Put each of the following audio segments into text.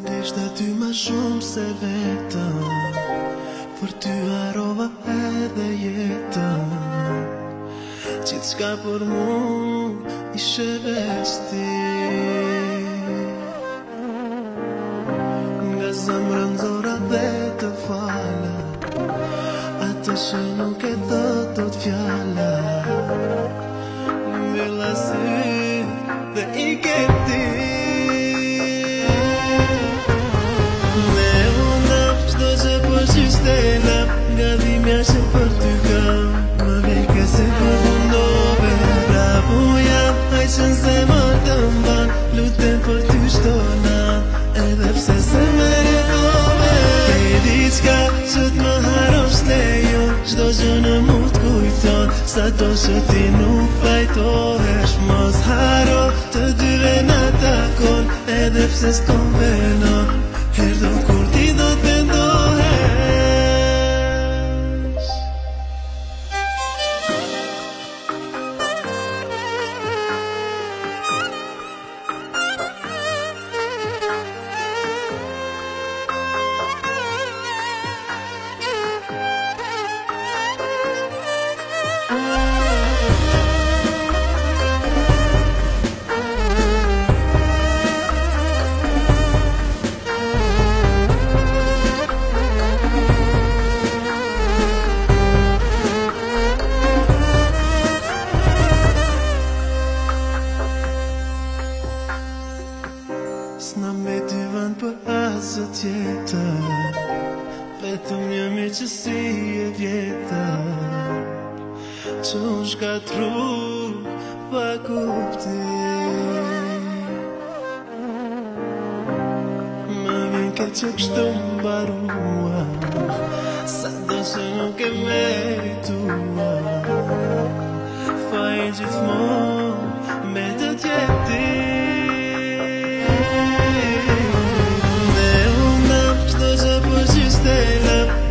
Ishte ty ma shumë se vetëm, për ty harova edhe jetën. Gjithçka për mu ishe vesti. Nga zemra nxora dhe të fala, atë që nuk e thot dot fjala. Mbella syt dhe i ke ti. Nga dhimja që për ty kam, më vike se përfundove. Bravo jam, haj që në zemër të mban, lutem për ty shtona, edhe pse se meritove. E diçka që t'më harosh lejo, çdo gjë në mu t'kujton, sa do që ti nuk fajtohesh. Mos haro të dyve na takon, edhe pse s'ton venon, herdo kur ti do t'mendohesh. S'na mbeti vend për asë tjetër, vetëm një miqësi e vjetër, që unë shkatru pa kuptim. Më vjen keq që kështu mbarua, sa do që nuk e meritua. Faj gjithmonë me të tjeti.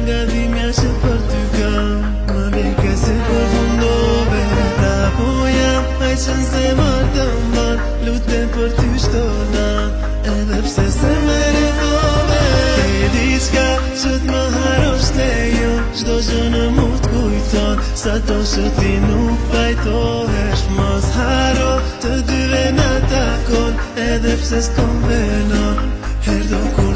Nga dhimja që për ty kam, më vike se përfundove. Bravo jam, haj që në zemër të mban, lutem për ty shtona, edhe pse se meritove. E diçka që t'më harosh lejo, çdo gjë në mu t'kujton, sa do që ti nuk fajtohesh. Mos haro të dyve na takon, edhe pse s'ton venon, herdo kur